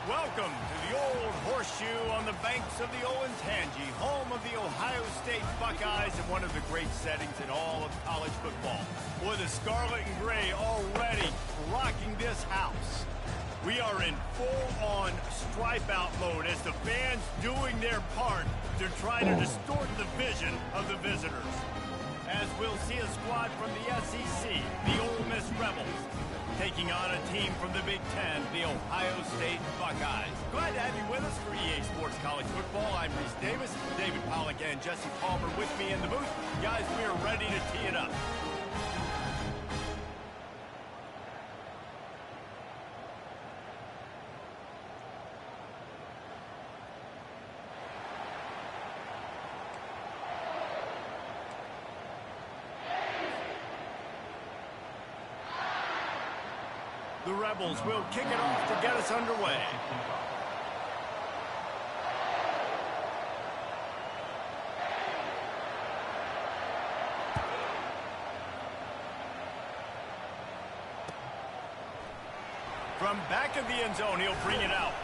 Welcome to the old horseshoe on the banks of the K0g, home of the Ohio State Buckeyes and one of the great settings in all of college football. Boy, the scarlet and gray already rocking this house. We are in full-on stripe-out mode as the fans doing their part to try to distort the vision of the visitors. As we'll see a squad from the SEC, the Ole Miss Rebels, taking on a team from the Big Ten, the Ohio State Buckeyes. Glad to have you with us for EA Sports College Football. I'm Reese Davis, David Pollack and Jesse Palmer with me in the booth. Guys, we are ready to tee it up. The Rebels will kick it off to get us underway. From back of the end zone, he'll bring it out.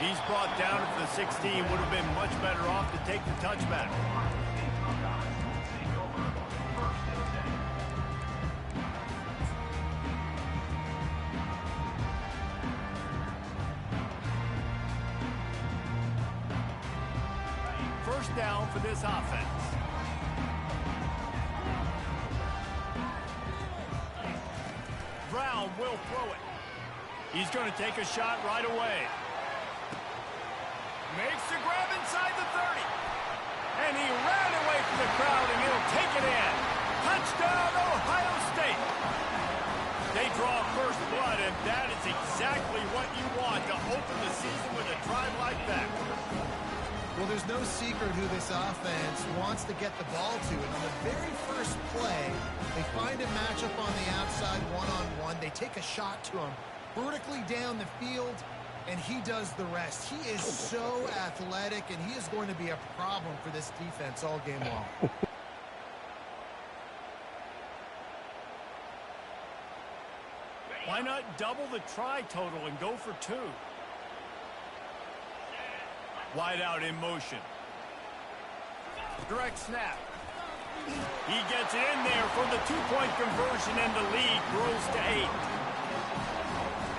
He's brought down at the 16. Would have been much better off to take the touchback. First down for this offense. Brown will throw it. He's going to take a shot right away. Makes the grab inside the 30. And he ran away from the crowd, and he'll take it in. Touchdown, Ohio State. They draw first blood, and that is exactly what you want to open the season with a drive like that. Well, there's no secret who this offense wants to get the ball to. And on the very first play, they find a matchup on the outside one-on-one. They take a shot to him vertically down the field, and he does the rest. He is so athletic, and he is going to be a problem for this defense all game long. Why not double the try total and go for two? Wide out in motion. Direct snap. He gets it in there for the two-point conversion, and the lead grows to 8.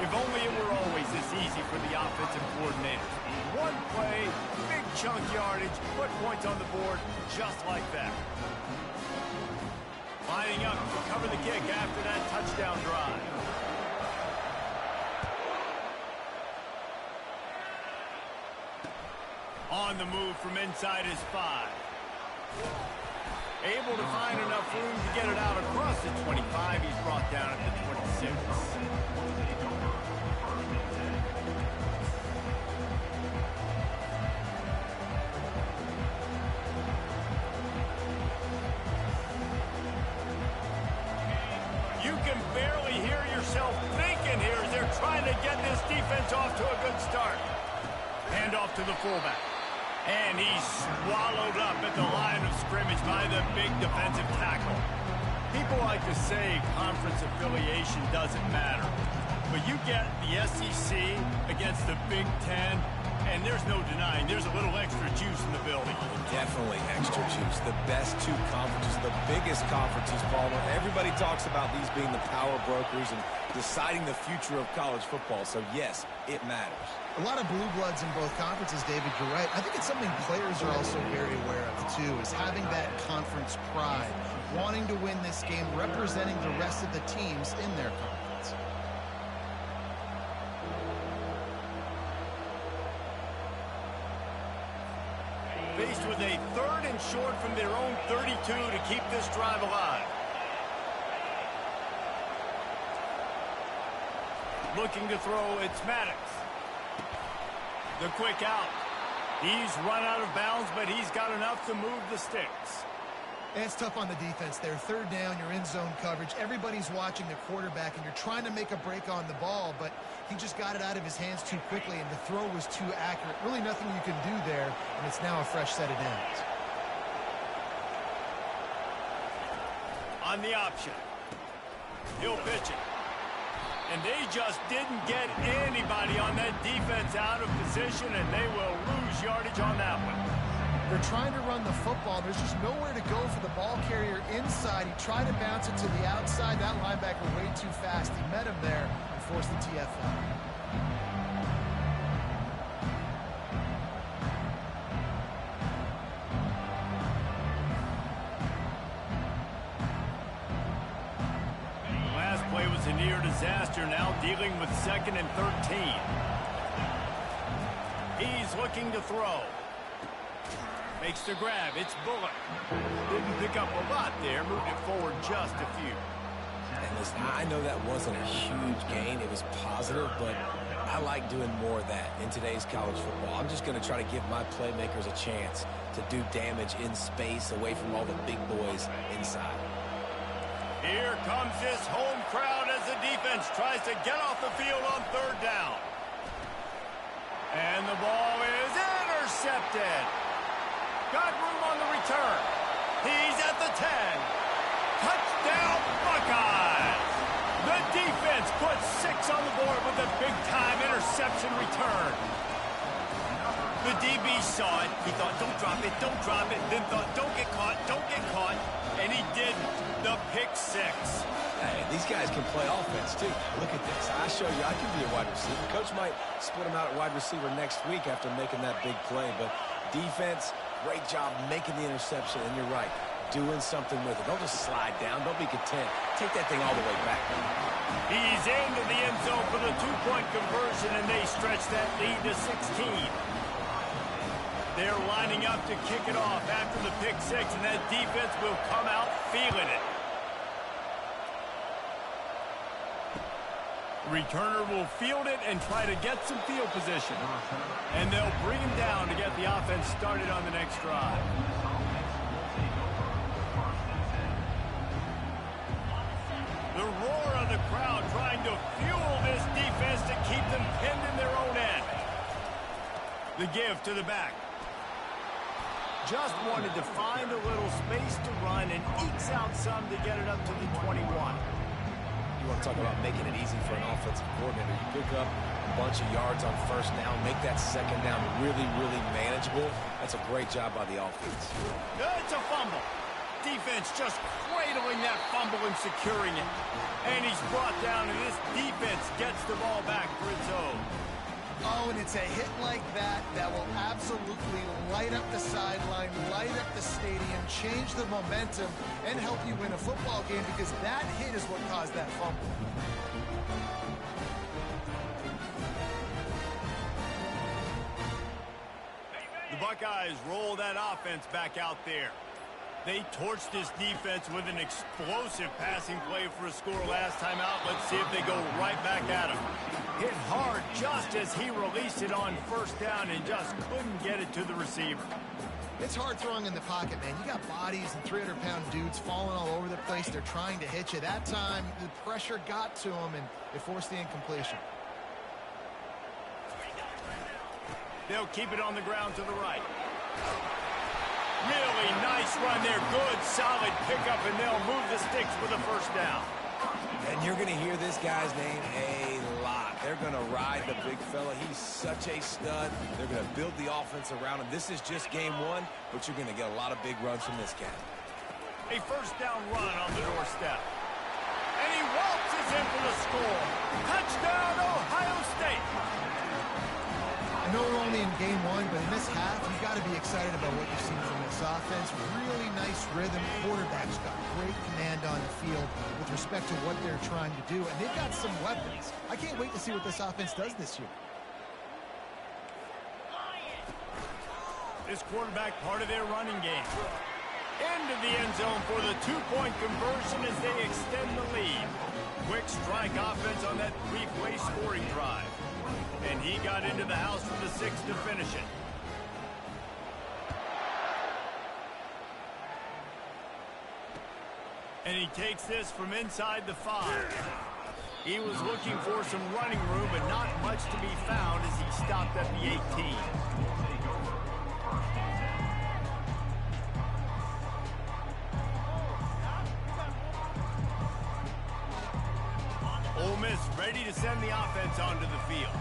If only it were always this easy for the offensive coordinators. One play, big chunk yardage, put points on the board just like that. Lining up to cover the kick after that touchdown drive. On the move from inside his 5. Able to find enough room to get it out across the 25. He's brought down at the 26. You can barely hear yourself thinking here as they're trying to get this defense off to a good start. Hand off to the fullback. And he's swallowed up at the line of scrimmage by the big defensive tackle. People like to say conference affiliation doesn't matter. But you get the SEC against the Big Ten, and there's no denying there's a little extra juice in the building. Definitely extra juice. The best two conferences, the biggest conferences, Palmer. Everybody talks about these being the power brokers and deciding the future of college football. So, yes, it matters. A lot of blue bloods in both conferences, David. You're right. I think it's something players are also very aware of, too, is having that conference pride, wanting to win this game, representing the rest of the teams in their conference. Faced with a 3rd and short from their own 32 to keep this drive alive. Looking to throw, it's Maddox. The quick out. He's run out of bounds, but he's got enough to move the sticks. And it's tough on the defense there. 3rd down, you're in zone coverage. Everybody's watching the quarterback, and you're trying to make a break on the ball, but he just got it out of his hands too quickly, and the throw was too accurate. Really nothing you can do there, and it's now a fresh set of downs. On the option. He'll pitch it. And they just didn't get anybody on that defense out of position, and they will lose yardage on that one. They're trying to run the football. There's just nowhere to go for the ball carrier inside. He tried to bounce it to the outside. That linebacker way too fast. He met him there and forced the TFL. Last play was a near disaster, now dealing with 2nd and 13. He's looking to throw. Makes the grab. It's Bullock. Didn't pick up a lot there. Moved it forward just a few. And listen, I know that wasn't a huge gain. It was positive, but I like doing more of that in today's college football. I'm just going to try to give my playmakers a chance to do damage in space away from all the big boys inside. Here comes this home crowd as the defense tries to get off the field on 3rd down. And the ball is intercepted. Got room on the return. He's at the 10. Touchdown, Buckeyes! The defense puts 6 on the board with a big-time interception return. The DB saw it. He thought, don't drop it, don't drop it. Then thought, don't get caught, don't get caught. And he didn't. The pick 6. Hey, these guys can play offense, too. Look at this. I show you I can be a wide receiver. Coach might split him out at wide receiver next week after making that big play. But defense, great job making the interception. And you're right, doing something with it. Don't just slide down. Don't be content. Take that thing all the way back. He's into the end zone for the 2-point conversion, and they stretch that lead to 16. They're lining up to kick it off after the pick 6, and that defense will come out feeling it. Returner will field it and try to get some field position. And they'll bring him down to get the offense started on the next drive. The roar of the crowd trying to fuel this defense to keep them pinned in their own end. The give to the back. Just wanted to find a little space to run and ekes out some to get it up to the 21. You want to talk about making it easy for an offensive coordinator. You pick up a bunch of yards on 1st down, make that 2nd down really, really manageable. That's a great job by the offense. It's a fumble. Defense just cradling that fumble and securing it. And he's brought down, and this defense gets the ball back for its own. Oh, and it's a hit like that that will absolutely light up the sideline, light up the stadium, change the momentum, and help you win a football game, because that hit is what caused that fumble. The Buckeyes roll that offense back out there. They torched this defense with an explosive passing play for a score last time out. Let's see if they go right back at him. Hit hard just as he released it on 1st down and just couldn't get it to the receiver. It's hard throwing in the pocket, man. You got bodies and 300-pound dudes falling all over the place. They're trying to hit you. That time, the pressure got to him, and it forced the incompletion. They'll keep it on the ground to the right. Really nice run there. Good, solid pickup, and they'll move the sticks for the 1st down. And you're going to hear this guy's name a lot. They're going to ride the big fella. He's such a stud. They're going to build the offense around him. This is just game 1, but you're going to get a lot of big runs from this guy. A 1st down run on the doorstep. And he waltzes in for the score. Touchdown, Ohio State. I know we're only in game 1, but in this half, you've got to be excited about what you've seen from this offense. Really nice rhythm. Quarterback's got great command on the field with respect to what they're trying to do. And they've got some weapons. I can't wait to see what this offense does this year. This quarterback part of their running game. Into the end zone for the 2-point conversion as they extend the lead. Quick strike offense on that 3-play scoring drive. And he got into the house for the 6 to finish it. And he takes this from inside the 5. He was looking for some running room, but not much to be found as he stopped at the 18. Ole Smith's ready to send the offense onto the field.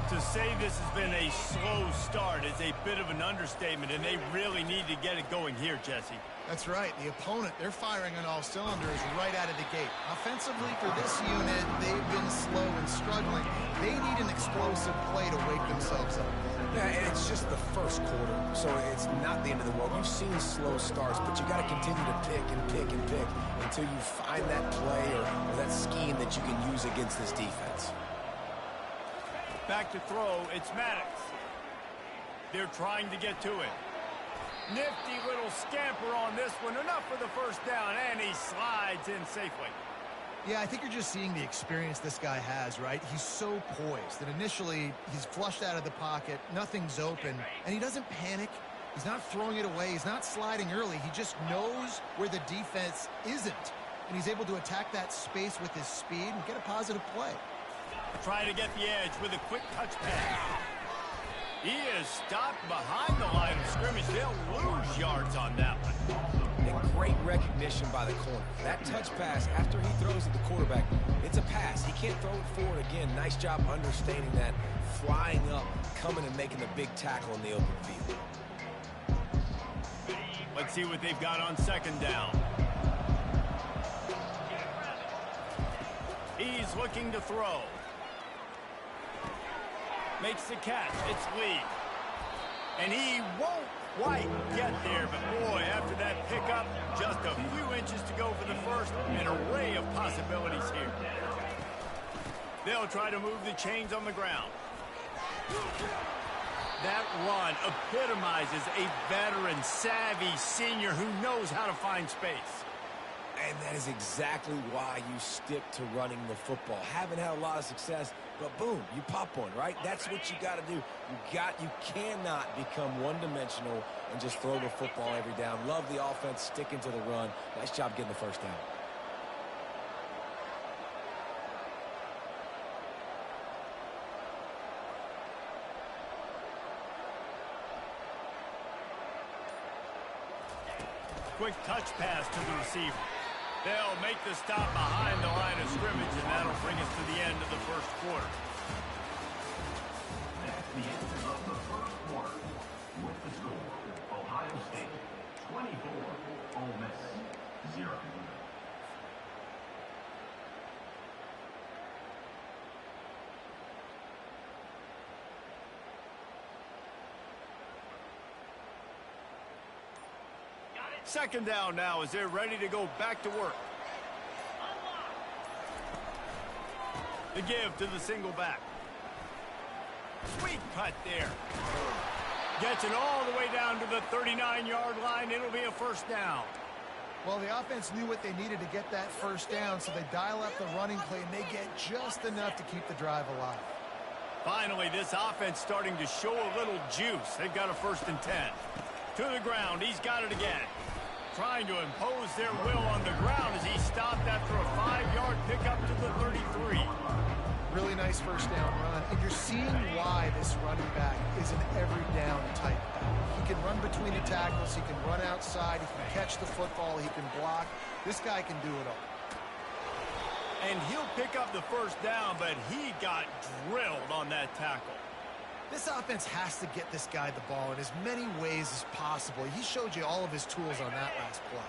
To say this has been a slow start is a bit of an understatement, and they really need to get it going here, Jesse. That's right. The opponent, they're firing on all cylinders right out of the gate. Offensively, for this unit, they've been slow and struggling. They need an explosive play to wake themselves up. Yeah, and it's just the first quarter, so it's not the end of the world. You've seen slow starts, but you got to continue to pick and pick and pick until you find that play or that scheme that you can use against this defense. Back to throw, it's Maddox. They're trying to get to it. Nifty little scamper on this one. Enough for the first down, and he slides in safely. Yeah, I think you're just seeing the experience this guy has, right? He's so poised that initially he's flushed out of the pocket, nothing's open, and he doesn't panic. He's not throwing it away. He's not sliding early. He just knows where the defense isn't, and he's able to attack that space with his speed and get a positive play. Try to get the edge with a quick touch pass. He is stopped behind the line of scrimmage. They'll lose yards on that one. And great recognition by the corner. That touch pass, after he throws at the quarterback, it's a pass. He can't throw it forward again. Nice job understanding that, flying up, coming and making the big tackle in the open field. Let's see what they've got on second down. He's looking to throw. Makes the catch. It's Lee. And he won't quite get there, but boy, after that pickup, just a few inches to go for the first. An array of possibilities here. They'll try to move the chains on the ground. That run epitomizes a veteran, savvy senior who knows how to find space. And that is exactly why you stick to running the football. Haven't had a lot of success, but boom, you pop one, right? That's what you got to do. You cannot become one-dimensional and just throw the football every down. Love the offense, sticking to the run. Nice job getting the first down. Quick touch pass to the receiver. They'll make the stop behind the line of scrimmage, and that'll bring us to the end of the first quarter. That's the end of the first quarter. With the score, Ohio State 24, Ole Miss 0. Second down now as they're ready to go back to work. The give to the single back. Sweet cut there. Gets it all the way down to the 39-yard line. It'll be a first down. Well, the offense knew what they needed to get that first down, so they dial up the running play, and they get just enough to keep the drive alive. Finally, this offense starting to show a little juice. They've got a 1st and 10. To the ground. He's got it again. Trying to impose their will on the ground as he stopped after a 5-yard pickup to the 33. Really nice first down run, and you're seeing why this running back is an every down type back. He can run between the tackles, he can run outside, he can catch the football, he can block. This guy can do it all. And he'll pick up the first down, but he got drilled on that tackle. This offense has to get this guy the ball in as many ways as possible. He showed you all of his tools on that last play.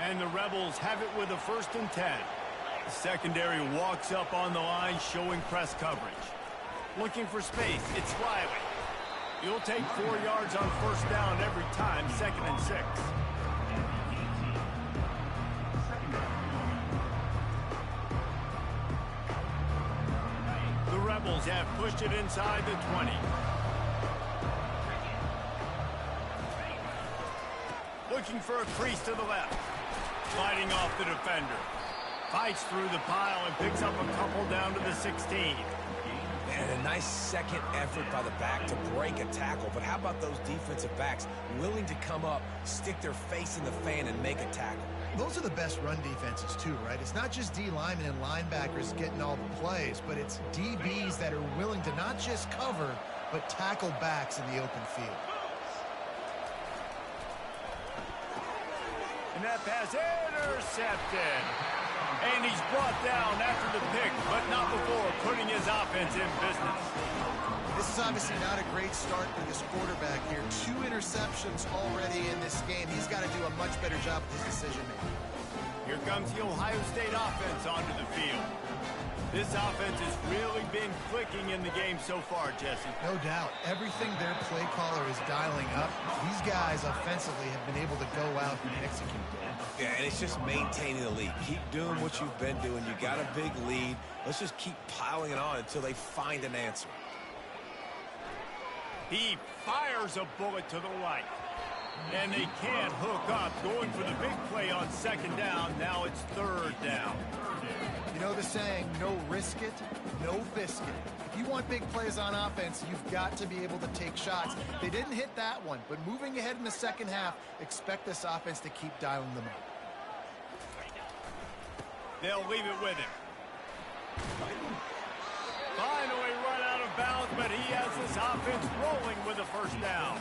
And the Rebels have it with a 1st and 10. The secondary walks up on the line, showing press coverage. Looking for space, it's Riley. He'll take 4 yards on first down every time, 2nd and 6. The Rebels have pushed it inside the 20. Looking for a crease to the left. Fighting off the defender. Fights through the pile and picks up a couple down to the 16. And a nice second effort by the back to break a tackle. But how about those defensive backs willing to come up, stick their face in the fan, and make a tackle? Those are the best run defenses too, right? It's not just D linemen and linebackers getting all the plays, but it's DBs that are willing to not just cover, but tackle backs in the open field. And that pass intercepted. And he's brought down after the pick, but not before putting his offense in business. This is obviously not a great start for this quarterback here. 2 interceptions already in this game. He's got to do a much better job with his decision-making. Here comes the Ohio State offense onto the field. This offense has really been clicking in the game so far, Jesse. No doubt. Everything their play caller is dialing up, these guys offensively have been able to go out and execute. Yeah, and it's just maintaining the lead. Keep doing what you've been doing. You got a big lead. Let's just keep piling it on until they find an answer. He fires a bullet to the right. And they can't hook up. Going for the big play on 2nd down. Now it's 3rd down. You know the saying, no risk it, no biscuit. If you want big plays on offense, you've got to be able to take shots. They didn't hit that one, but moving ahead in the second half, expect this offense to keep dialing them up. They'll leave it with him. Finally run out of bounds, but he has this offense rolling with a 1st down.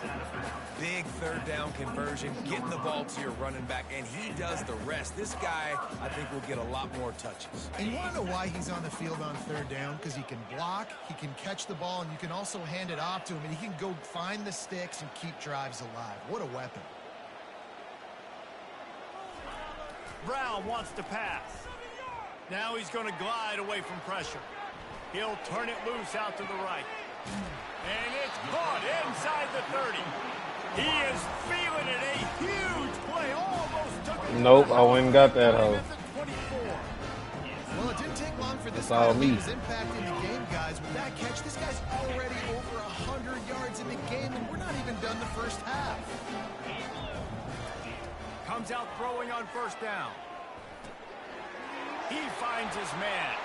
Big 3rd down conversion, getting the ball to your running back, and he does the rest. This guy, I think, will get a lot more touches. And you want to know why he's on the field on 3rd down? Because he can block, he can catch the ball, and you can also hand it off to him, and he can go find the sticks and keep drives alive. What a weapon. Brown wants to pass. Now he's going to glide away from pressure. He'll turn it loose out to the right. And it's caught inside the 30. He is feeling it. A huge play. Almost took it. Nope, I went and got that hoe. Well, it didn't take long for this That's all guy to me. leave his impact in the game, guys. With that catch, this guy's already over 100 yards in the game, and we're not even done the first half. Comes out throwing on 1st down. He finds his man.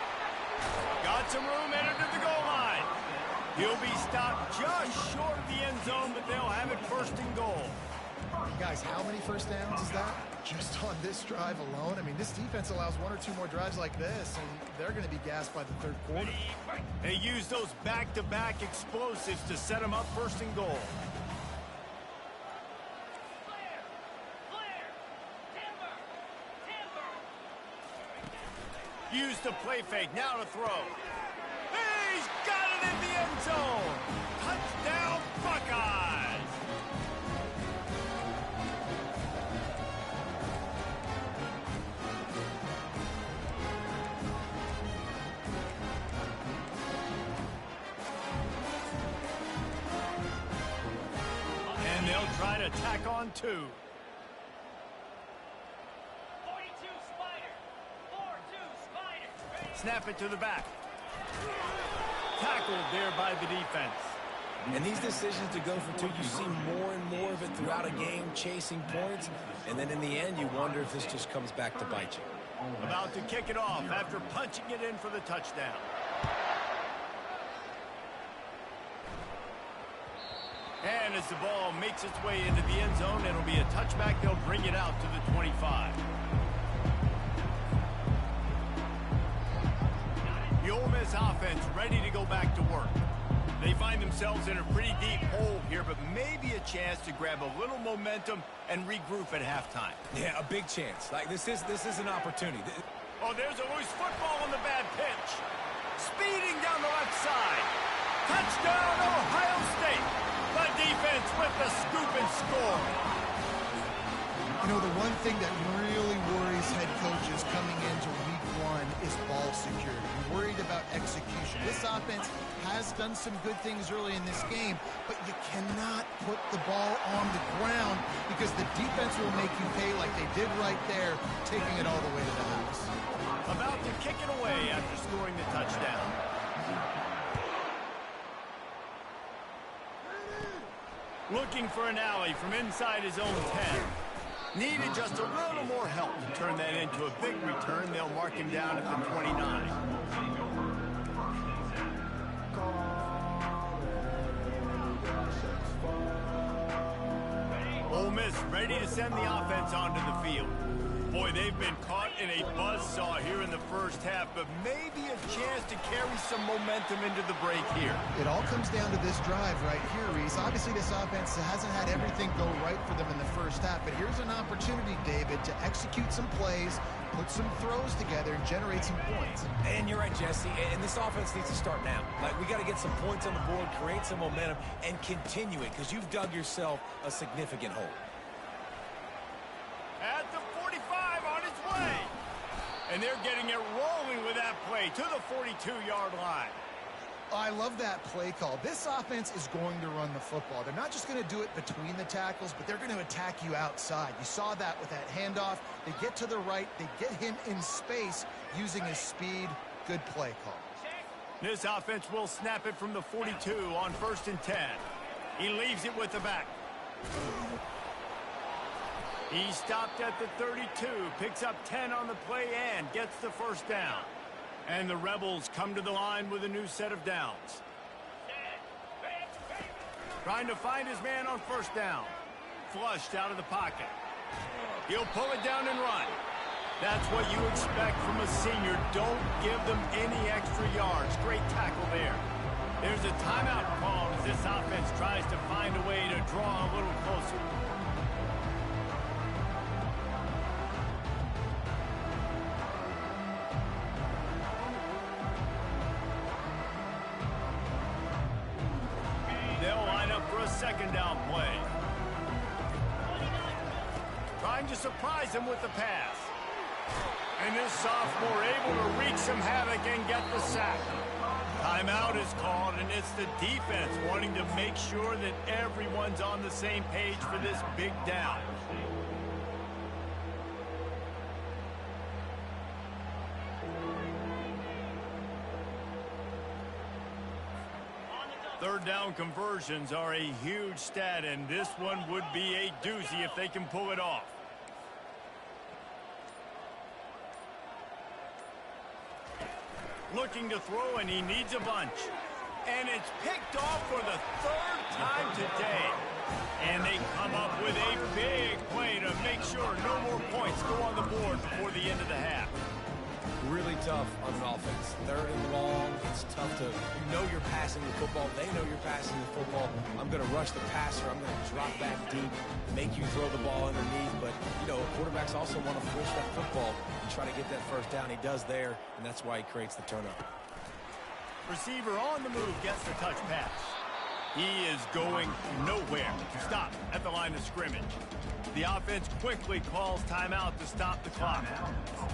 Got some room, entered to the goal line. He'll be stopped just short of the end zone, but they'll have it 1st and goal. Guys, how many 1st downs is that? Just on this drive alone? I mean, this defense allows 1 or 2 more drives like this, and they're going to be gassed by the 3rd quarter. They use those back-to-back explosives to set them up 1st and goal. Use the play fake, now to throw. He's got it in the end zone. Touchdown, Buckeyes. And they'll try to tack on 2. Snap it to the back. Tackled there by the defense. And these decisions to go for 2, you see more and more of it throughout a game, chasing points. And then in the end, you wonder if this just comes back to bite you. About to kick it off after punching it in for the touchdown. And as the ball makes its way into the end zone, it'll be a touchback. They'll bring it out to the 25. The Ole Miss offense ready to go back to work. They find themselves in a pretty deep hole here, but maybe a chance to grab a little momentum and regroup at halftime. Yeah, a big chance. Like this is an opportunity. Oh, there's a loose football on the bad pitch. Speeding down the left side. Touchdown, Ohio State. The defense with the scoop and score. You know, the one thing that really worries head coaches coming into week 1 is ball security. You're worried about execution. This offense has done some good things early in this game, but you cannot put the ball on the ground because the defense will make you pay like they did right there, taking it all the way to the house. About to kick it away after scoring the touchdown. Looking for an alley from inside his own 10. Needed just a little more help to turn that into a big return. They'll mark him down at the 29. Ole Miss ready to send the offense onto the field. Boy, they've been caught in a buzzsaw here in the first half, but maybe a chance to carry some momentum into the break here. It all comes down to this drive right here, Reese. Obviously, this offense hasn't had everything go right for them in the first half, but here's an opportunity, David, to execute some plays, put some throws together and generate some points. And you're right, Jesse, and this offense needs to start now. Like, we got to get some points on the board, create some momentum, and continue it, because you've dug yourself a significant hole. At the 45 on its way. And they're getting it rolling with that play to the 42-yard line. I love that play call. This offense is going to run the football. They're not just going to do it between the tackles, but they're going to attack you outside. You saw that with that handoff. They get to the right. They get him in space using his speed. Good play call. This offense will snap it from the 42 on 1st and 10. He leaves it with the back. He stopped at the 32, picks up 10 on the play and gets the first down. And the Rebels come to the line with a new set of downs. Trying to find his man on 1st down. Flushed out of the pocket. He'll pull it down and run. That's what you expect from a senior. Don't give them any extra yards. Great tackle there. There's a timeout called as this offense tries to find a way to draw a little closer. They'll line up for a 2nd down play. Trying to surprise him with the pass. And this sophomore able to wreak some havoc and get the sack. Timeout is called, and it's the defense wanting to make sure that everyone's on the same page for this big down. Third down conversions are a huge stat, and this one would be a doozy if they can pull it off. Looking to throw, and he needs a bunch. And it's picked off for the 3rd time today. And they come up with a big play to make sure no more points go on the board before the end of the half. Really tough on an offense. 3rd and long. It's tough to, you know you're passing the football. They know you're passing the football. I'm going to rush the passer. I'm going to drop back deep, make you throw the ball underneath. But, you know, quarterbacks also want to push that football and try to get that 1st down. He does there, and that's why he creates the turnover. Receiver on the move gets the touch pass. He is going nowhere. Stop at the line of scrimmage. The offense quickly calls timeout to stop the clock.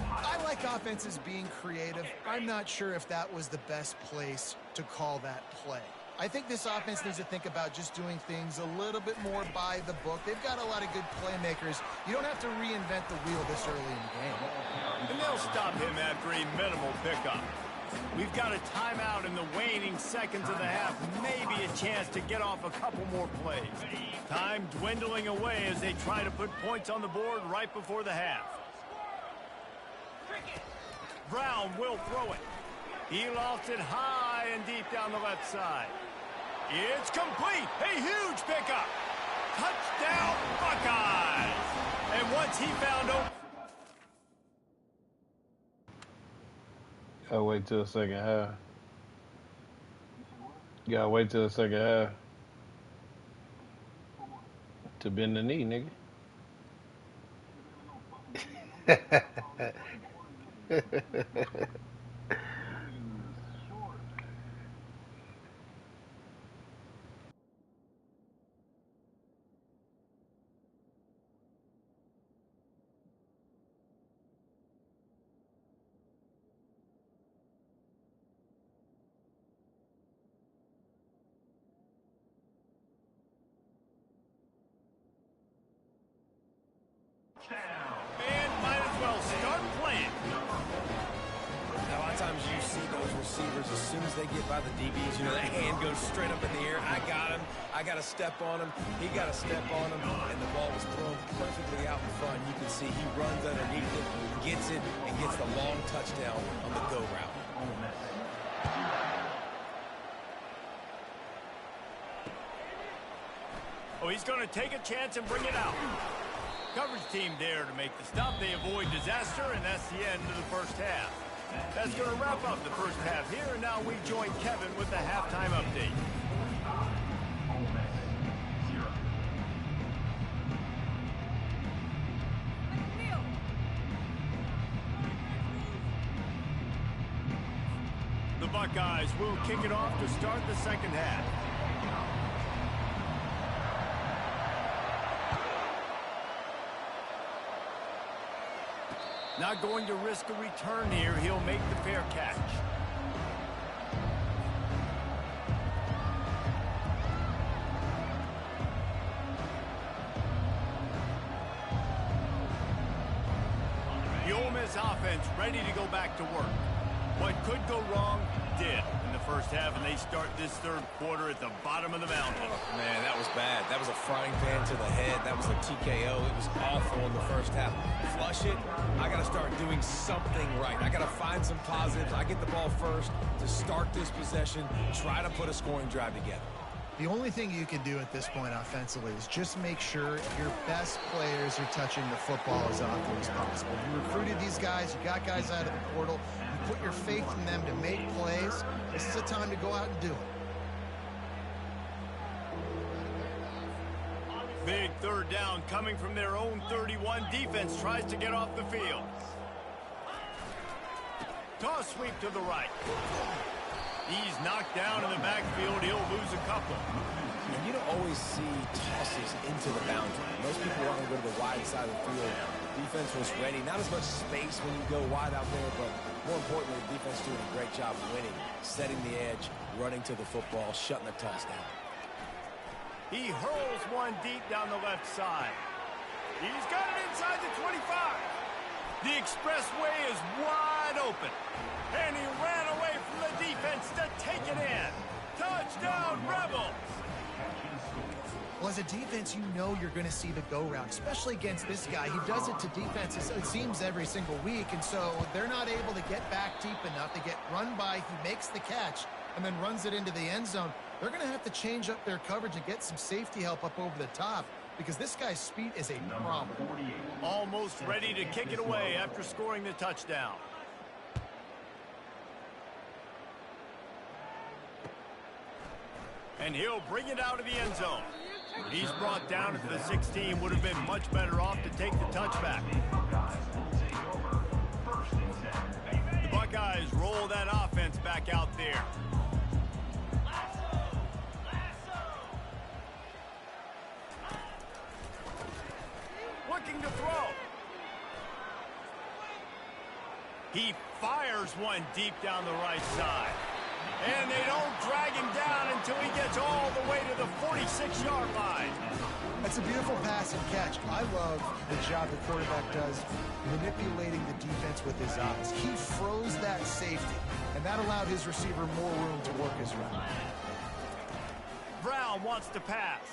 I like offenses being creative. I'm not sure if that was the best place to call that play. I think this offense needs to think about just doing things a little bit more by the book. They've got a lot of good playmakers. You don't have to reinvent the wheel this early in the game. And they'll stop him after a minimal pickup. We've got a timeout in the waning seconds of the half. Maybe a chance to get off a couple more plays. Time dwindling away as they try to put points on the board right before the half. Brown will throw it. He lofts it high and deep down the left side. It's complete. A huge pickup. Touchdown, Buckeyes. And once he found open. Gotta wait till the 2nd half. Gotta wait till the 2nd half to bend the knee, nigga. And might as well start playing. Now, a lot of times you see those receivers, as soon as they get by the DBs, you know, that hand goes straight up in the air. I got him. I got to step on him. He got to step on him. And the ball was thrown perfectly out in front. You can see he runs underneath it, gets it, and gets the long touchdown on the go route. Oh, he's going to take a chance and bring it out. Coverage team there to make the stop. They avoid disaster, and that's the end of the 1st half. That's going to wrap up the 1st half here, and now we join Kevin with the halftime update. The Buckeyes will kick it off to start the second half. Not going to risk a return here. He'll make the fair catch. The Ole Miss offense ready to go back to work. What could go wrong did in the first half, and they start this third quarter at the bottom of the mountain. Oh, man, that was bad. That was a frying pan to the head. That was a TKO. It was awful in the first half. Flush it. I got to start doing something right. I got to find some positives. I get the ball first to start this possession, try to put a scoring drive together. The only thing you can do at this point offensively is just make sure your best players are touching the football as often as possible. You recruited these guys, you got guys out of the portal, you put your faith in them to make plays. This is a time to go out and do it. Big third down coming from their own 31. Defense tries to get off the field. Toss sweep to the right. He's knocked down in the backfield. He'll lose a couple. And you don't always see tosses into the boundary. Most people want to go to the wide side of the field. Defense was ready. Not as much space when you go wide out there, but more importantly, the defense doing a great job of winning, setting the edge, running to the football, shutting the toss down. He hurls one deep down the left side. He's got it inside the 25. The expressway is wide open. And he ran away from the defense to take it in. Touchdown, Rebels! Well, as a defense, you know you're going to see the go route, especially against this guy. He does it to defenses, it seems, every single week, and so they're not able to get back deep enough. They get run by, he makes the catch, and then runs it into the end zone. They're going to have to change up their coverage and get some safety help up over the top, because this guy's speed is a problem. Almost ready to kick it away after scoring the touchdown. And he'll bring it out of the end zone. He's brought down at the 16. Would have been much better off to take the touchback. The Buckeyes roll that offense back out there. Looking to throw. He fires one deep down the right side. And they don't drag him down until he gets all the way to the 46-yard line. That's a beautiful pass and catch. I love the job the quarterback does manipulating the defense with his eyes. He froze that safety, and that allowed his receiver more room to work his route. Brown wants to pass.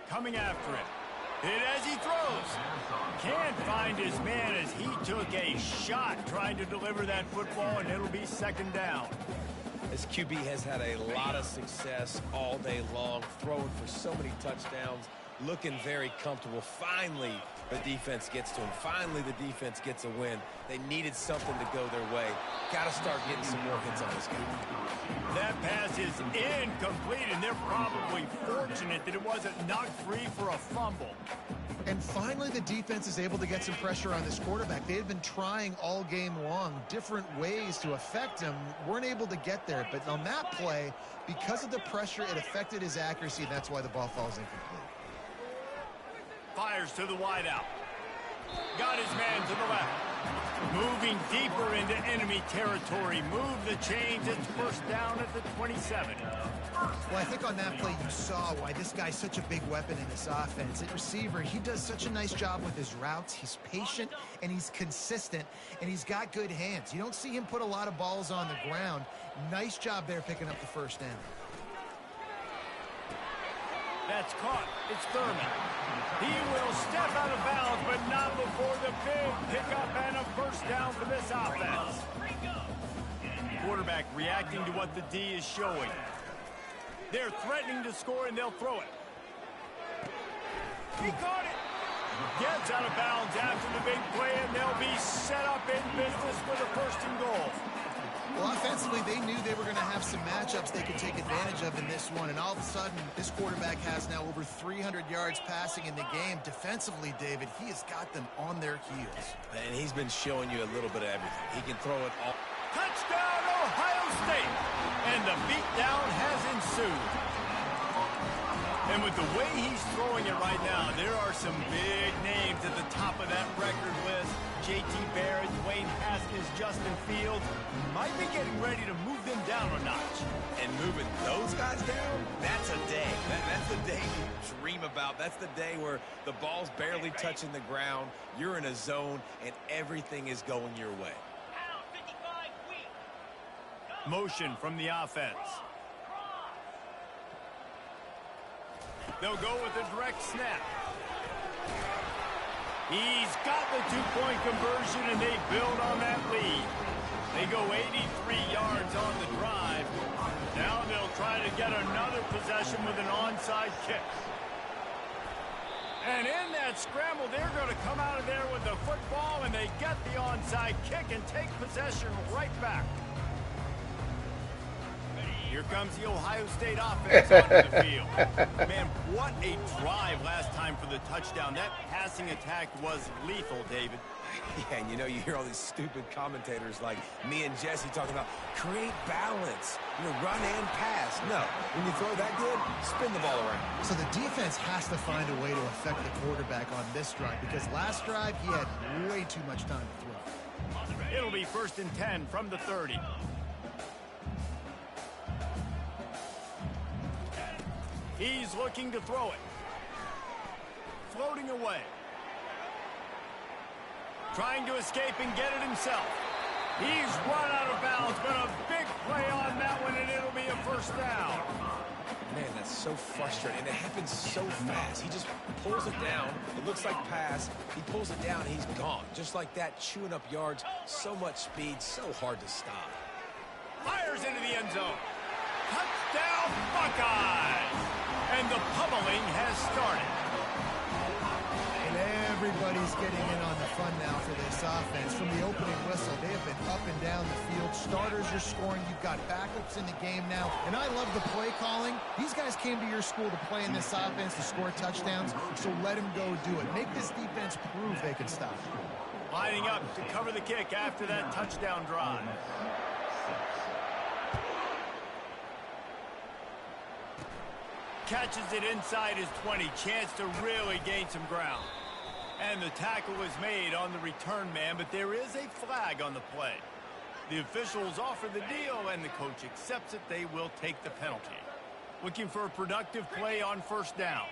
Coming after it. Hit as he throws. Can't find his man as he took a shot trying to deliver that football, and it'll be second down. This QB has had a lot of success all day long, throwing for so many touchdowns, looking very comfortable. Finally, the defense gets to him. Finally, the defense gets a win. They needed something to go their way. Got to start getting some more hits on this guy. That pass is incomplete, and they're probably fortunate that it wasn't knocked free for a fumble. And finally, the defense is able to get some pressure on this quarterback. They had been trying all game long different ways to affect him. Weren't able to get there. But on that play, because of the pressure, it affected his accuracy, and that's why the ball falls incomplete. Fires to the wideout. Got his man to the left. Moving deeper into enemy territory. Move the chains. It's first down at the 27. Well, I think on that play you saw why this guy's such a big weapon in this offense. At receiver, he does such a nice job with his routes. He's patient, and he's consistent, and he's got good hands. You don't see him put a lot of balls on the ground. Nice job there picking up the first down. That's caught. It's Thurman. He will step out of bounds, but not before the big pickup and a first down for this offense. Quarterback reacting to what the D is showing. They're threatening to score, and they'll throw it. He caught it. Gets out of bounds after the big play, and they'll be set up in business with a first and goal. Well, offensively, they knew they were going to have some matchups they could take advantage of in this one, and all of a sudden, this quarterback has now over 300 yards passing in the game. Defensively, David, he has got them on their heels. And he's been showing you a little bit of everything. He can throw it all. Touchdown, Ohio beatdown has ensued. And with the way he's throwing it right now, there are some big names at the top of that record list. J.T. Barrett, Dwayne Haskins, Justin Fields might be getting ready to move them down a notch. And moving those guys down, that's a day. That's the day you dream about. That's the day where the ball's barely touching the ground, you're in a zone, and everything is going your way. Motion from the offense. They'll go with a direct snap. He's got the two-point conversion, and they build on that lead. They go 83 yards on the drive. Now they'll try to get another possession with an onside kick. And in that scramble, they're going to come out of there with the football, and they get the onside kick and take possession right back. Here comes the Ohio State offense onto the field. Man, what a drive last time for the touchdown. That passing attack was lethal, David. Yeah, and you hear all these stupid commentators like me and Jesse talking about create balance, run and pass. No, when you throw that good, spin the ball around. So the defense has to find a way to affect the quarterback on this drive because last drive he had way too much time to throw. It'll be 1st and 10 from the 30. He's looking to throw it. Floating away. Trying to escape and get it himself. He's run out of bounds, but a big play on that one, and it'll be a 1st down. Man, that's so frustrating. And it happens so fast. He just pulls it down. It looks like pass. He pulls it down, and he's gone. Just like that, chewing up yards. So much speed, so hard to stop. Fires into the end zone. Touchdown, Buckeyes! And the pummeling has started. And everybody's getting in on the fun now for this offense. From the opening whistle, they have been up and down the field. Starters are scoring. You've got backups in the game now. And I love the play calling. These guys came to your school to play in this offense to score touchdowns, so let them go do it. Make this defense prove they can stop. Lining up to cover the kick after that touchdown drive. Catches it inside his 20. Chance to really gain some ground. And the tackle is made on the return man, but there is a flag on the play. The officials offer the deal, and the coach accepts it. They will take the penalty. Looking for a productive play on 1st down.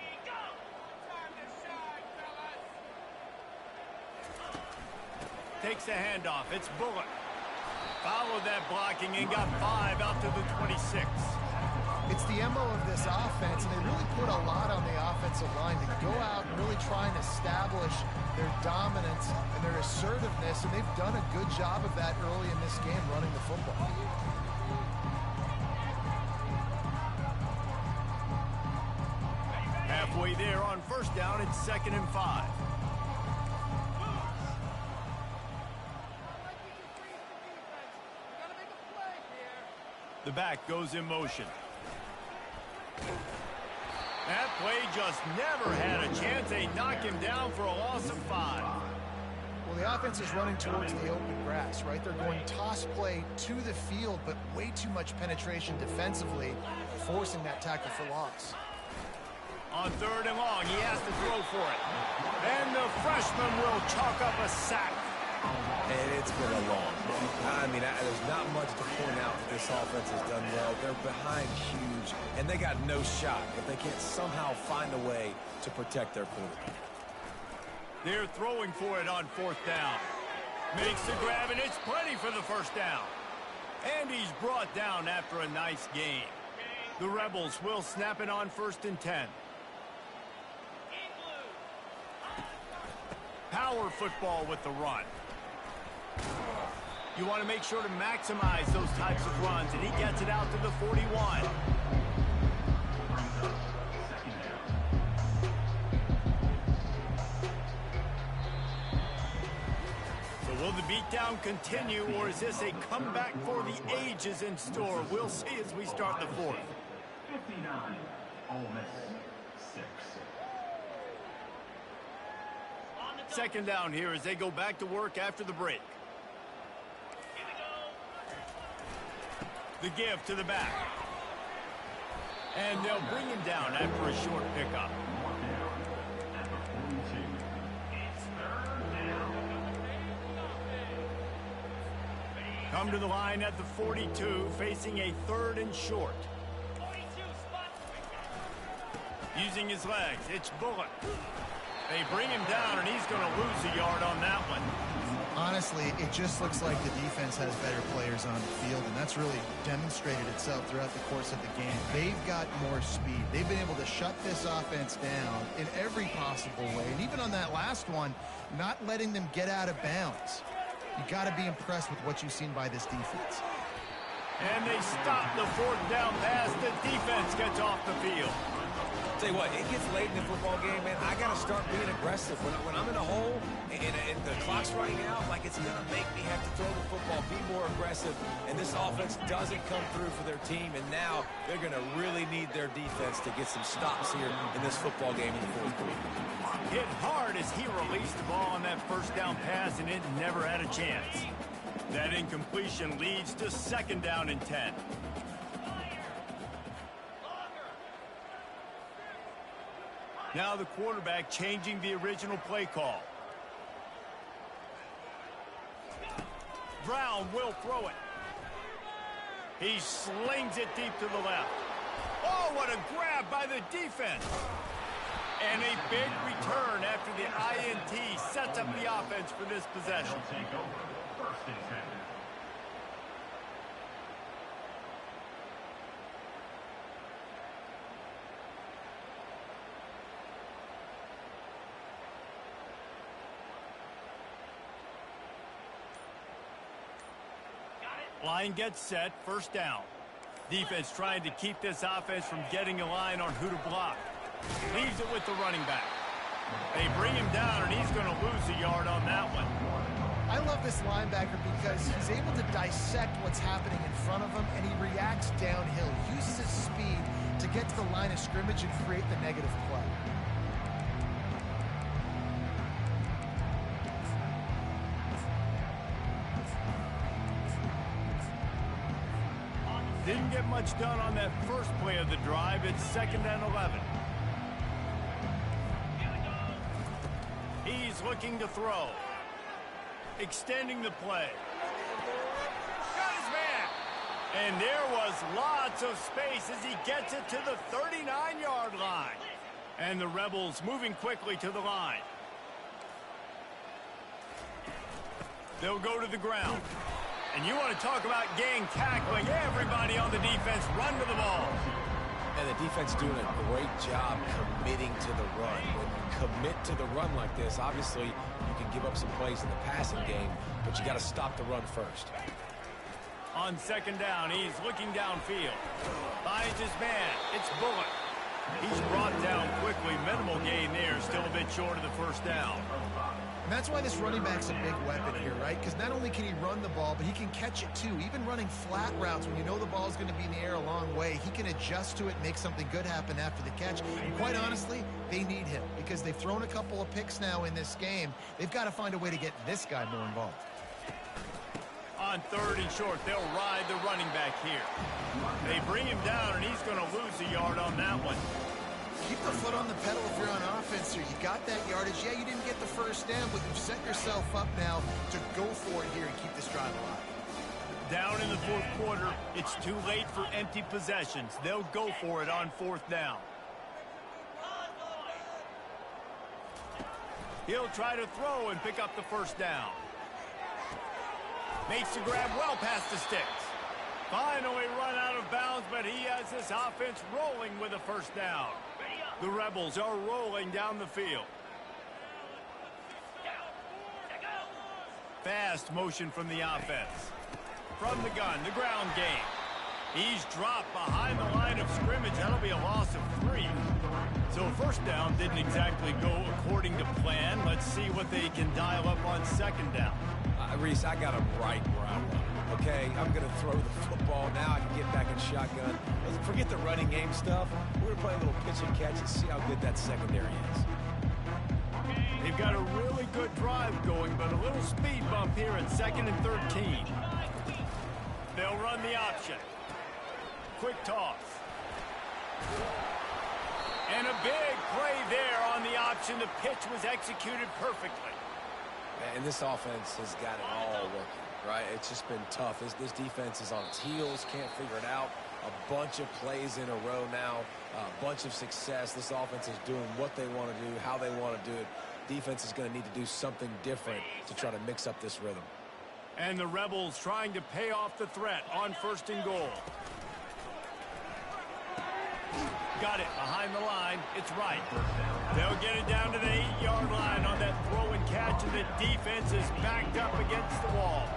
Takes a handoff. It's Bullock. Followed that blocking and got 5 out to the 26. It's the MO of this offense, and they really put a lot on the offensive line to go out and really try and establish their dominance and their assertiveness, and they've done a good job of that early in this game running the football. Halfway there on 1st down, it's 2nd and 5. The back goes in motion. That play just never had a chance. They knock him down for a loss of 5. Well, the offense is running towards the open grass, right? They're going toss play to the field, but way too much penetration defensively, forcing that tackle for loss. On 3rd and long, he has to throw for it. And the freshman will chalk up a sack. And it's been a long one. There's not much to point out that this offense has done well. They're behind huge, and they got no shot if they can't somehow find a way to protect their quarterback. They're throwing for it on 4th down. Makes the grab, and it's plenty for the 1st down. And he's brought down after a nice gain. The Rebels will snap it on 1st and 10. Power football with the run. You want to make sure to maximize those types of runs, and he gets it out to the 41. So will the beatdown continue, or is this a comeback for the ages in store? We'll see as we start the 4th. 59, Ole Miss 6. 2nd down here as they go back to work after the break. The give to the back. And they'll bring him down after a short pickup. Come to the line at the 42, facing a 3rd and short. Using his legs, it's Bullock. They bring him down, and he's going to lose a yard on that one. Honestly, it just looks like the defense has better players on the field, and that's really demonstrated itself throughout the course of the game. They've got more speed. They've been able to shut this offense down in every possible way, and even on that last one, not letting them get out of bounds. You got to be impressed with what you've seen by this defense. And they stop the 4th down pass. The defense gets off the field. Tell you what, it gets late in the football game, man. I got to start being aggressive. When I'm in a hole and the clock's running out, like it's going to make me have to throw the football, be more aggressive. And this offense doesn't come through for their team, and now they're going to really need their defense to get some stops here in this football game in the 4th quarter. Hit hard as he released the ball on that 1st down pass, and it never had a chance. That incompletion leads to 2nd down and 10. Now the quarterback changing the original play call. Brown will throw it. He slings it deep to the left. Oh, what a grab by the defense. And a big return after the INT sets up the offense for this possession. Take over. 1st and 10. Line gets set, 1st down. Defense trying to keep this offense from getting a line on who to block. Leaves it with the running back. They bring him down, and he's going to lose a yard on that one. I love this linebacker because he's able to dissect what's happening in front of him, and he reacts downhill, uses his speed to get to the line of scrimmage and create the negative play. Didn't get much done on that first play of the drive. It's 2nd and 11. He's looking to throw. Extending the play. Got his man. And there was lots of space as he gets it to the 39-yard line. And the Rebels moving quickly to the line. They'll go to the ground. And you want to talk about gang tackling. Everybody on the defense run to the ball. And the defense doing a great job committing to the run. When you commit to the run like this, obviously you can give up some plays in the passing game, but you got to stop the run first. On 2nd down, he's looking downfield. Finds his man. It's Bullock. He's brought down quickly. Minimal gain there. Still a bit short of the 1st down. And that's why this running back's a big weapon here, right? Because not only can he run the ball, but he can catch it too. Even running flat routes when you know the ball's going to be in the air a long way, he can adjust to it, make something good happen after the catch. And quite honestly, they need him because they've thrown a couple of picks now in this game. They've got to find a way to get this guy more involved. On 3rd and short, they'll ride the running back here. They bring him down, and he's going to lose a yard on that one. Keep the foot on the pedal if you're on offense here. You got that yardage. Yeah, you didn't get the 1st down, but you've set yourself up now to go for it here and keep this drive alive. Down in the 4th quarter, it's too late for empty possessions. They'll go for it on 4th down. He'll try to throw and pick up the 1st down. Makes the grab well past the sticks. Finally run out of bounds, but he has this offense rolling with a 1st down. The Rebels are rolling down the field. Fast motion from the offense. From the gun, the ground game. He's dropped behind the line of scrimmage. That'll be a loss of 3. So 1st down didn't exactly go according to plan. Let's see what they can dial up on 2nd down. Reese, I got him right where I want him. Okay, I'm going to throw the football. Now I can get back in shotgun. Let's forget the running game stuff. We're going to play a little pitch and catch and see how good that secondary is. They've got a really good drive going, but a little speed bump here at 2nd and 13. They'll run the option. quick toss. And a big play there on the option. The pitch was executed perfectly. And this offense has got it all working, right? It's just been tough. This defense is on its heels, can't figure it out. A bunch of plays in a row now, a bunch of success. This offense is doing what they want to do, how they want to do it. Defense is going to need to do something different to try to mix up this rhythm. And the Rebels trying to pay off the threat on 1st and goal. Got it behind the line. It's right. They'll get it down to the 8-yard line on that throw and catch, and the defense is backed up against the wall.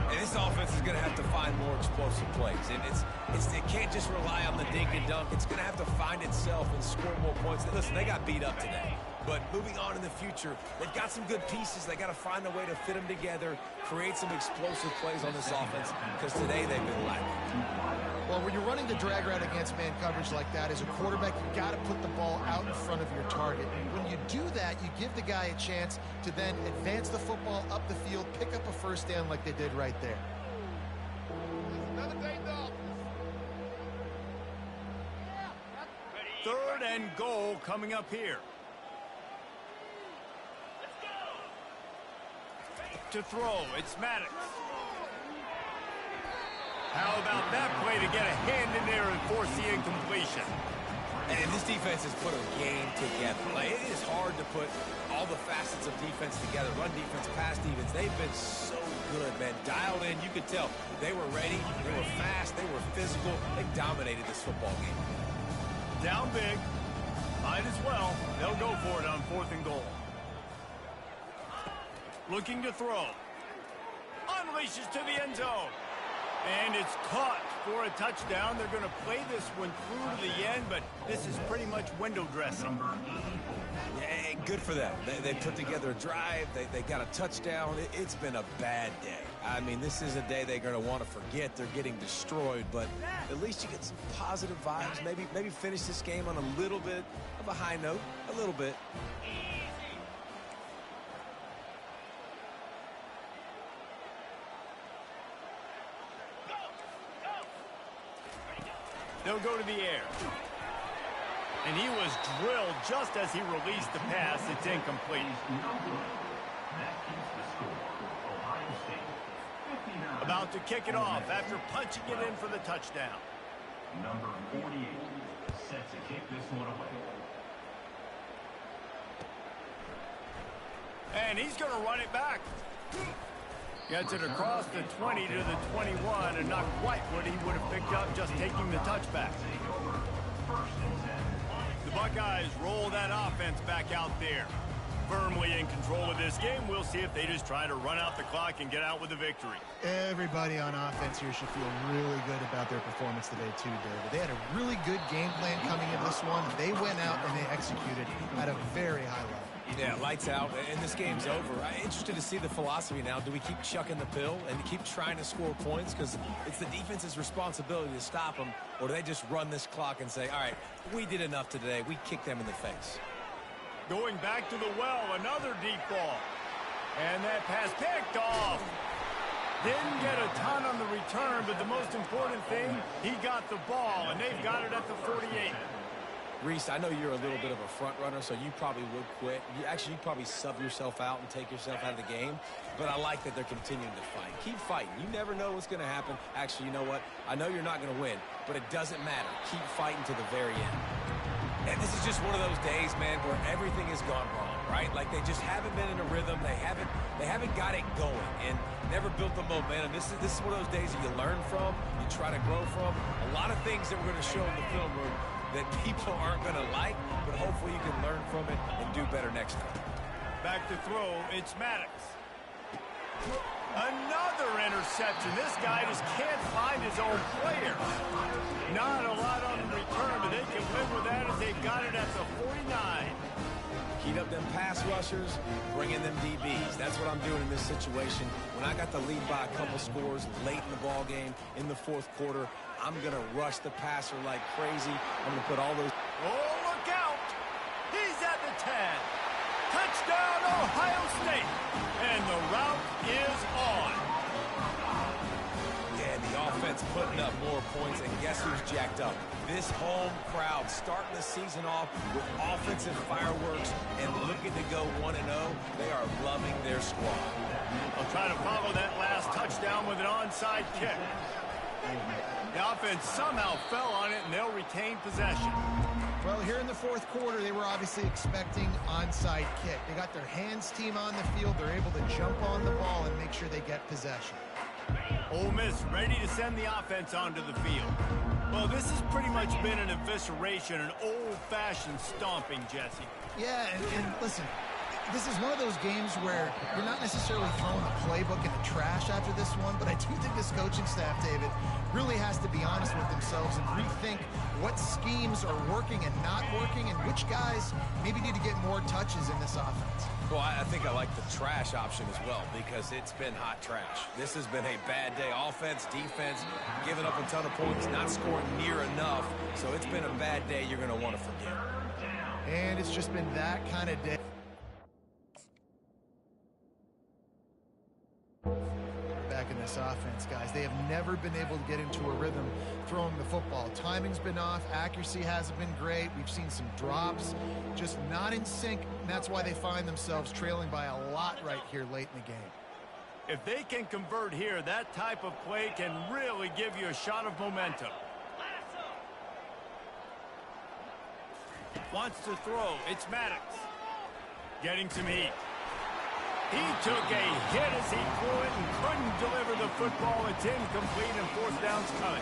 And this offense is going to have to find more explosive plays. And it can't just rely on the dink and dunk. It's going to have to find itself and score more points. Listen, they got beat up today. But moving on in the future, they've got some good pieces. They got to find a way to fit them together, create some explosive plays on this offense, because today they've been lacking. Well, when you're running the drag route against man coverage like that, as a quarterback, you got to put the ball out in front of your target. When you do that, you give the guy a chance to then advance the football up the field, pick up a first down like they did right there. Third and goal coming up here. To throw, it's Maddox. How about that play to get a hand in there and force the incompletion? And this defense has put a game together. Like, it is hard to put all the facets of defense together. Run defense, pass defense. They've been so good, man. Dialed in. You could tell they were ready. They were fast. They were physical. They dominated this football game. Down big. Might as well. They'll go for it on 4th and goal. Looking to throw. Unleashes to the end zone. And it's caught for a touchdown. They're going to play this one through to the end, but this is pretty much window dressing. Yeah, good for them. They put together a drive. They got a touchdown. It's been a bad day. I mean, this is a day they're going to want to forget. They're getting destroyed, but at least you get some positive vibes. Maybe finish this game on a little bit of a high note. A little bit. They'll go to the air. And he was drilled just as he released the pass. It's incomplete. About to kick it off after punching it in for the touchdown. Number 48 set to kick this one away. And he's going to run it back. Gets it across the 20 to the 21, and not quite what he would have picked up just taking the touchback. The Buckeyes roll that offense back out there. Firmly in control of this game. We'll see if they just try to run out the clock and get out with a victory. Everybody on offense here should feel really good about their performance today too, David. They had a really good game plan coming in this one. They went out and they executed at a very high level. Yeah, lights out, and this game's over. I'm interested to see the philosophy now. Do we keep chucking the pill and keep trying to score points? Because it's the defense's responsibility to stop them, or do they just run this clock and say, all right, we did enough today. We kicked them in the face. Going back to the well, another deep ball. And that pass picked off. Didn't get a ton on the return, but the most important thing, he got the ball, and they've got it at the 48. Reese, I know you're a little bit of a front runner, so you probably would quit. You'd probably sub yourself out and take yourself out of the game. But I like that they're continuing to fight. Keep fighting. You never know what's going to happen. Actually, you know what? I know you're not going to win, but it doesn't matter. Keep fighting to the very end. And this is just one of those days, man, where everything has gone wrong, right? Like they just haven't been in a rhythm. They haven't got it going and never built the momentum. This is one of those days that you learn from, you try to grow from. A lot of things that we're going to show in the film room that people aren't going to like, but hopefully you can learn from it and do better next time. Back to throw, it's Maddox. Another interception. This guy just can't find his own player. Not a lot on the return, but they can win with that as they've got it at the 49. Heat up them pass rushers, bring in them DBs. That's what I'm doing in this situation. When I got the lead by a couple scores late in the ball game, in the fourth quarter, I'm going to rush the passer like crazy. I'm going to put all those... Oh, look out! He's at the 10. Touchdown, Ohio State. And the route is on. Yeah, the offense putting up more points, and guess who's jacked up? This home crowd starting the season off with offensive fireworks and looking to go 1-0. They are loving their squad. They'll try to follow that last touchdown with an onside kick. The offense somehow fell on it, and they'll retain possession. Well, here in the fourth quarter, they were obviously expecting onside kick. They got their hands team on the field. They're able to jump on the ball and make sure they get possession. Ole Miss ready to send the offense onto the field. Well, this has pretty much been an evisceration, an old-fashioned stomping, Jesse. Yeah, and listen, this is one of those games where you're not necessarily throwing the playbook in the trash after this one, but I do think this coaching staff, David, really has to be honest with themselves and rethink what schemes are working and not working and which guys maybe need to get more touches in this offense. Well, I think I like the trash option as well because it's been hot trash. This has been a bad day. Offense, defense, giving up a ton of points, not scoring near enough. So it's been a bad day you're going to want to forget. And it's just been that kind of day. Back in this offense, guys, they have never been able to get into a rhythm throwing the football. Timing's been off, accuracy hasn't been great. We've seen some drops, just not in sync, and that's why they find themselves trailing by a lot right here late in the game. If they can convert here, that type of play can really give you a shot of momentum. Wants to throw. It's Maddox. Getting some heat. He took a hit as he threw it and couldn't deliver the football. It's incomplete and fourth down's coming.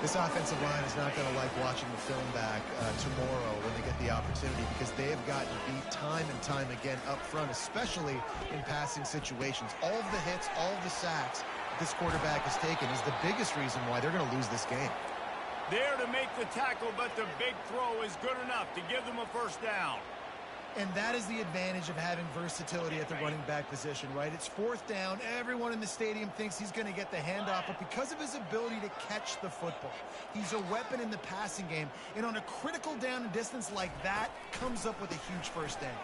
This offensive line is not going to like watching the film back tomorrow when they get the opportunity because they have gotten beat time and time again up front, especially in passing situations. All of the hits, all of the sacks this quarterback has taken is the biggest reason why they're going to lose this game. There to make the tackle, but the big throw is good enough to give them a first down. And that is the advantage of having versatility at the running back position, right? It's fourth down. Everyone in the stadium thinks he's going to get the handoff, but because of his ability to catch the football, he's a weapon in the passing game. And on a critical down and distance like that, comes up with a huge first down.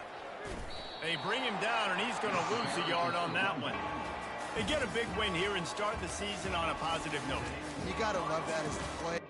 They bring him down, and he's going to lose a yard on that one. They get a big win here and start the season on a positive note. You got to love that as the play.